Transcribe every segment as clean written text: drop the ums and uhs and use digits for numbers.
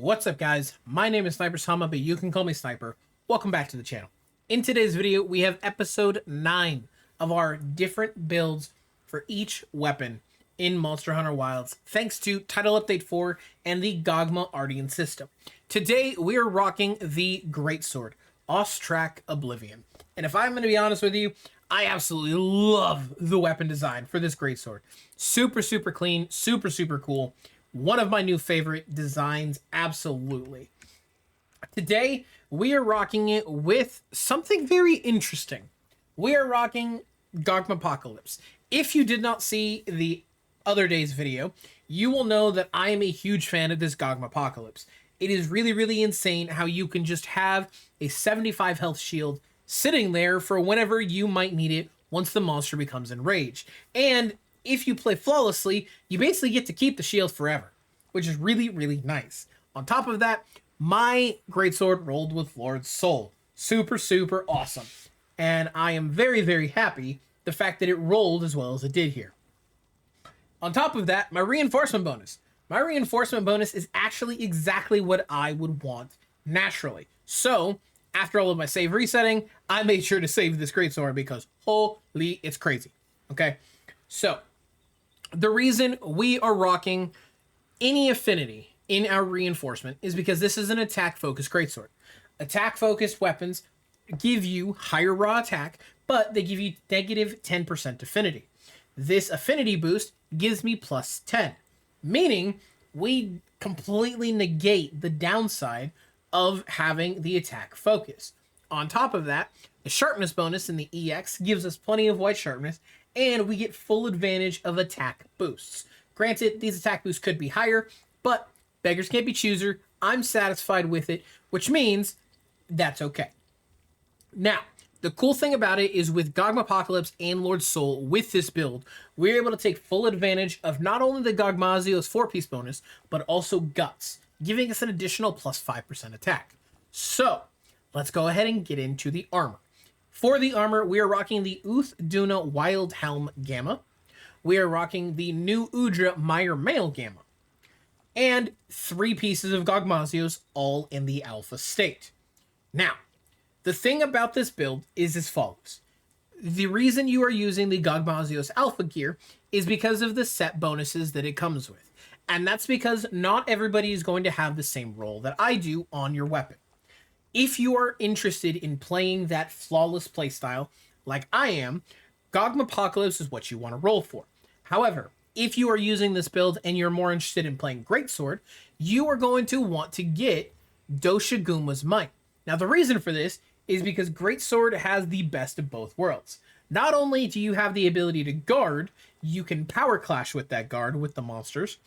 What's up guys, my name is SnyperSama, but you can call me Sniper. Welcome back to the channel. In today's video, we have episode 9 of our different builds for each weapon in Monster Hunter Wilds, thanks to Title Update 4 and the Gogma-Artian system. Today, we are rocking the Greatsword, Off-Track Oblivion. And if I'm going to be honest with you, I absolutely love the weapon design for this Greatsword. Super clean, super cool. One of my new favorite designs, absolutely. Today, we are rocking it with something very interesting. We are rocking Gogma-Apocalypse. If you did not see the other day's video, you will know that I am a huge fan of this Gogma-Apocalypse. It is really insane how you can just have a 75 health shield sitting there for whenever you might need it once the monster becomes enraged. And if you play flawlessly, you basically get to keep the shield forever, which is really nice. On top of that, my Greatsword rolled with Lord's Soul. Super awesome. And I am very happy the fact that it rolled as well as it did here. On top of that, my reinforcement bonus. My reinforcement bonus is actually exactly what I would want naturally. So, after all of my save resetting, I made sure to save this Greatsword because holy, it's crazy. Okay? So, the reason we are rocking any affinity in our reinforcement is because this is an attack-focused Greatsword. Attack-focused weapons give you higher raw attack, but they give you negative 10% affinity. This affinity boost gives me plus 10, meaning we completely negate the downside of having the attack focus. On top of that, the sharpness bonus in the EX gives us plenty of white sharpness, and we get full advantage of attack boosts. Granted, these attack boosts could be higher, but beggars can't be choosers. I'm satisfied with it, which means that's okay. Now, the cool thing about it is with Gogma-Apocalypse and Lord's Soul, with this build, we're able to take full advantage of not only the Gogmazios 4-piece bonus, but also Guts, giving us an additional plus 5% attack. So, let's go ahead and get into the armor. For the armor, we are rocking the Uth Duna Wild Helm Gamma. We are rocking the new Udra Meyer Mail Gamma. And 3 pieces of Gogmazios, all in the alpha state. Now, the thing about this build is as follows. The reason you are using the Gogmazios alpha gear is because of the set bonuses that it comes with. And that's because not everybody is going to have the same role that I do on your weapon. If you are interested in playing that flawless playstyle, like I am, Gogma-Apocalypse is what you want to roll for. However, if you are using this build and you're more interested in playing Greatsword, you are going to want to get Doshaguma's Might. Now, the reason for this is because Greatsword has the best of both worlds. Not only do you have the ability to guard, you can power clash with that guard with the monsters,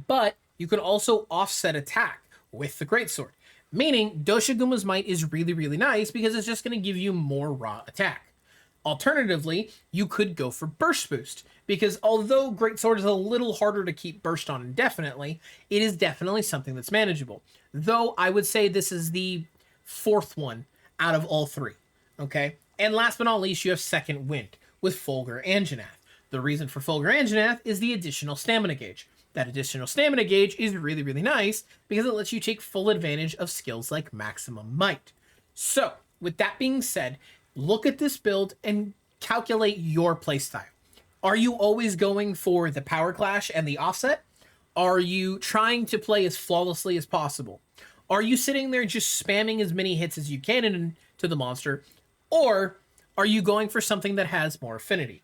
but you can also offset attack with the Greatsword. Meaning, Doshaguma's Might is really nice because it's just going to give you more raw attack. Alternatively, you could go for Burst Boost, because although Greatsword is a little harder to keep burst on indefinitely, it is definitely something that's manageable. Though, I would say this is the 4th one out of all 3, okay? And last but not least, you have Second Wind with Fulgur Anjanath. The reason for Fulgur Anjanath is the additional stamina gauge. That additional stamina gauge is really nice because it lets you take full advantage of skills like Maximum Might. So, with that being said, look at this build and calculate your playstyle. Are you always going for the power clash and the offset? Are you trying to play as flawlessly as possible? Are you sitting there just spamming as many hits as you can into the monster? Or are you going for something that has more affinity?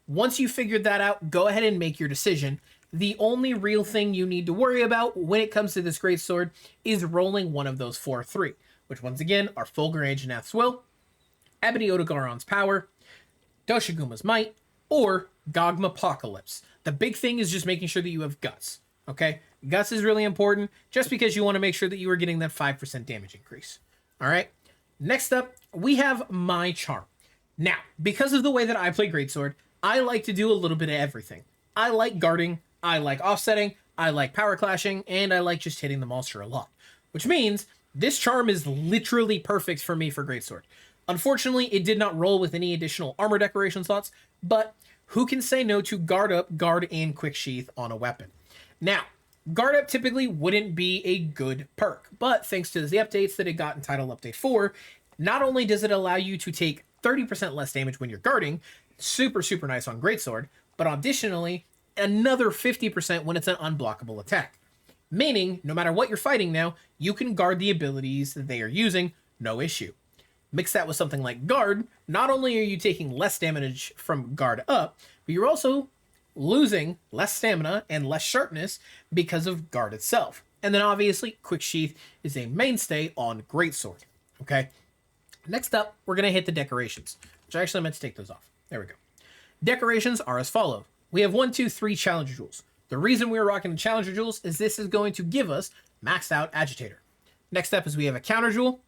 Once you figured that out, go ahead and make your decision. The only real thing you need to worry about when it comes to this Greatsword is rolling one of those 4-3, which once again are Fulgur Anjanath's Will, Ebony Odogaron's Power, Doshaguma's Might, or Gogma-Apocalypse. The big thing is just making sure that you have Guts, okay? Guts is really important just because you want to make sure that you are getting that 5% damage increase, all right? Next up, we have My Charm. Now, because of the way that I play Greatsword, I like to do a little bit of everything. I like guarding, I like offsetting, I like power clashing, and I like just hitting the monster a lot. Which means this charm is literally perfect for me for Greatsword. Unfortunately, it did not roll with any additional armor decoration slots, but who can say no to guard up, guard, and quick sheath on a weapon? Now, Guard Up typically wouldn't be a good perk, but thanks to the updates that it got in Title Update 4, not only does it allow you to take 30% less damage when you're guarding, super, super nice on Greatsword, but additionally, another 50% when it's an unblockable attack. Meaning, no matter what you're fighting now, you can guard the abilities that they are using, no issue. Mix that with something like Guard, not only are you taking less damage from Guard Up, but you're also losing less stamina and less sharpness because of Guard itself. And then obviously, Quick Sheath is a mainstay on Greatsword. Okay? Next up, we're going to hit the decorations, which I actually meant to take those off. There we go. Decorations are as follows. We have 1, 2, 3 Challenger Jewels. The reason we're rocking the Challenger Jewels is this is going to give us maxed out Agitator. Next up is we have a Counter Jewel,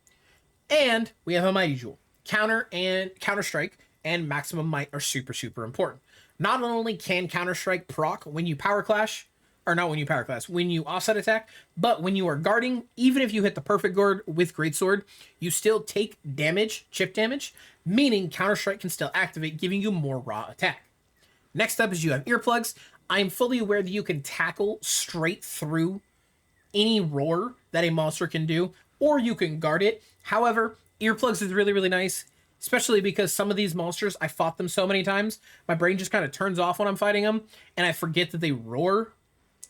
and we have a Mighty Jewel. Counter and Counter Strike and Maximum Might are super, super important. Not only can Counter Strike proc when you Power Clash, or not when you Power Clash, when you offset attack, but when you are guarding, even if you hit the perfect guard with Greatsword, you still take damage, chip damage, meaning Counter Strike can still activate, giving you more raw attack. Next up is you have Earplugs. I am fully aware that you can tackle straight through any roar that a monster can do, or you can guard it. However, Earplugs is really, really nice, especially because some of these monsters, I fought them so many times, my brain just kind of turns off when I'm fighting them, and I forget that they roar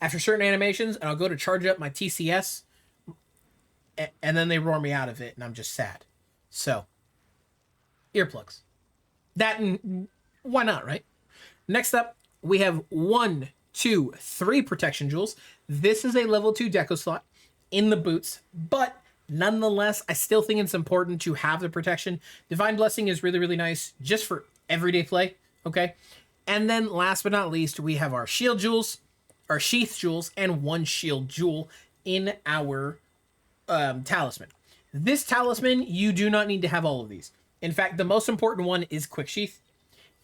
after certain animations, and I'll go to charge up my TCS, and then they roar me out of it, and I'm just sad. So, Earplugs. That, and why not, right? Next up, we have 1, 2, 3 Protection Jewels. This is a level 2 deco slot in the boots, but nonetheless, I still think it's important to have the protection. Divine Blessing is really, really nice just for everyday play, okay? And then last but not least, we have our Shield Jewels, our Sheath Jewels, and 1 Shield Jewel in our Talisman. This Talisman, you do not need to have all of these. In fact, the most important one is Quick Sheath.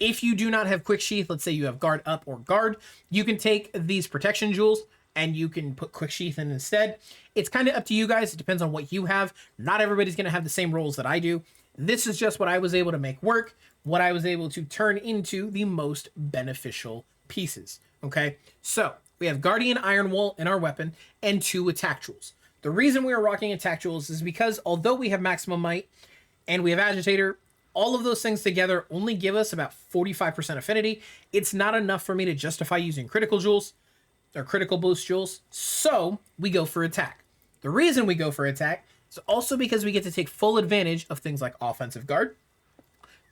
If you do not have Quick Sheath, let's say you have Guard Up or Guard, you can take these Protection Jewels and you can put Quick Sheath in instead. It's kind of up to you guys. It depends on what you have. Not everybody's going to have the same rolls that I do. This is just what I was able to make work, what I was able to turn into the most beneficial pieces. Okay, so we have Guardian Iron Wall in our weapon and 2 Attack Jewels. The reason we are rocking Attack Jewels is because although we have Maximum Might and we have Agitator, all of those things together only give us about 45% affinity. It's not enough for me to justify using critical jewels or critical boost jewels, so we go for attack. The reason we go for attack is also because we get to take full advantage of things like offensive guard,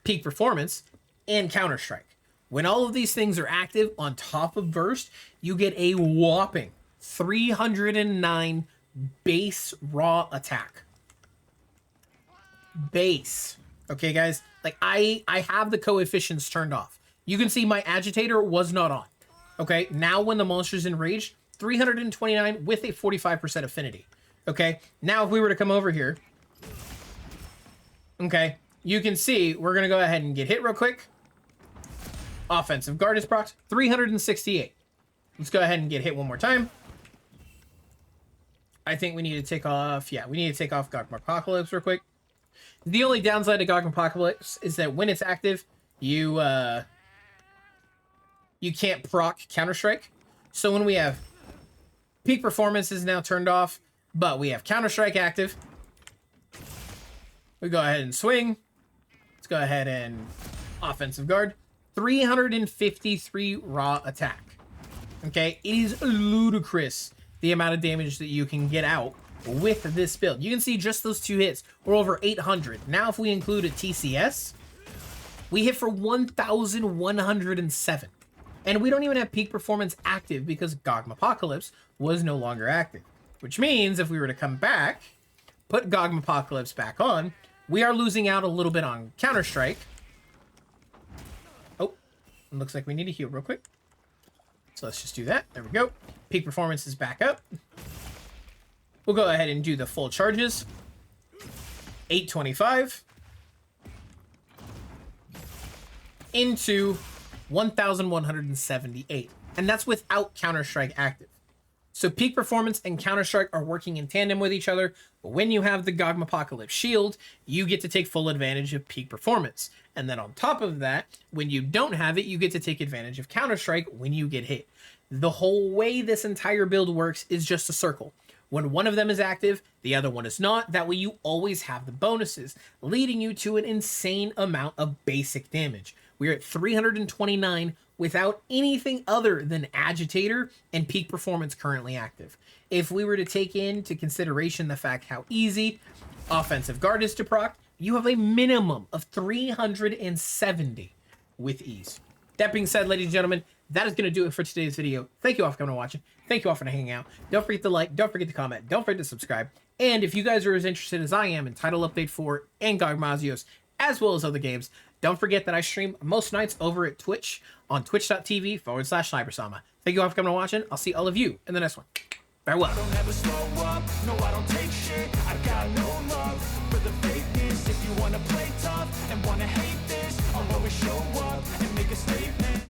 peak performance, and counter strike. When all of these things are active on top of burst, you get a whopping 309 base raw attack. Base. Okay, guys, like I have the coefficients turned off. You can see my Agitator was not on. Okay, now when the monster's enraged, 329 with a 45% affinity. Okay, now if we were to come over here, okay, you can see we're going to go ahead and get hit real quick. Offensive guard is proc 368. Let's go ahead and get hit one more time. I think we need to take off, yeah, we need to take off Gogma-Apocalypse real quick. The only downside to Gogma-Apocalypse is that when it's active, you can't proc Counter-Strike. So when we have peak performance is now turned off, but we have Counter-Strike active, we go ahead and swing. Let's go ahead and offensive guard. 353 raw attack. Okay, it is ludicrous the amount of damage that you can get out with this build. You can see just those 2 hits were over 800. Now if we include a TCS, we hit for 1,107. And we don't even have peak performance active because Gogma-Apocalypse was no longer active. Which means if we were to come back, put Gogma-Apocalypse back on, we are losing out a little bit on Counter-Strike. Oh, it looks like we need to heal real quick. So let's just do that. There we go. Peak performance is back up. We'll go ahead and do the full charges. 825 into 1,178. And that's without Counter-Strike active. So peak performance and Counter-Strike are working in tandem with each other. But when you have the Gogma-Apocalypse shield, you get to take full advantage of peak performance. And then on top of that, when you don't have it, you get to take advantage of Counter-Strike when you get hit. The whole way this entire build works is just a circle. When one of them is active, the other one is not. That way you always have the bonuses, leading you to an insane amount of basic damage. We're at 329 without anything other than Agitator and Peak Performance currently active. If we were to take into consideration the fact how easy Offensive Guard is to proc, you have a minimum of 370 with ease. That being said, ladies and gentlemen, that is going to do it for today's video. Thank you all for coming and watching. Thank you all for hanging out. Don't forget to like, don't forget to comment, don't forget to subscribe. And if you guys are as interested as I am in Title Update 4 and Gogmazios, as well as other games, don't forget that I stream most nights over at Twitch on twitch.tv/SnyperSama. Thank you all for coming and watching. I'll see all of you in the next one. Farewell. I don't ever slow up, no I don't take shit. I got no love for the fakeness. If you wanna play tough and wanna hate this, I'll always show up and make a statement.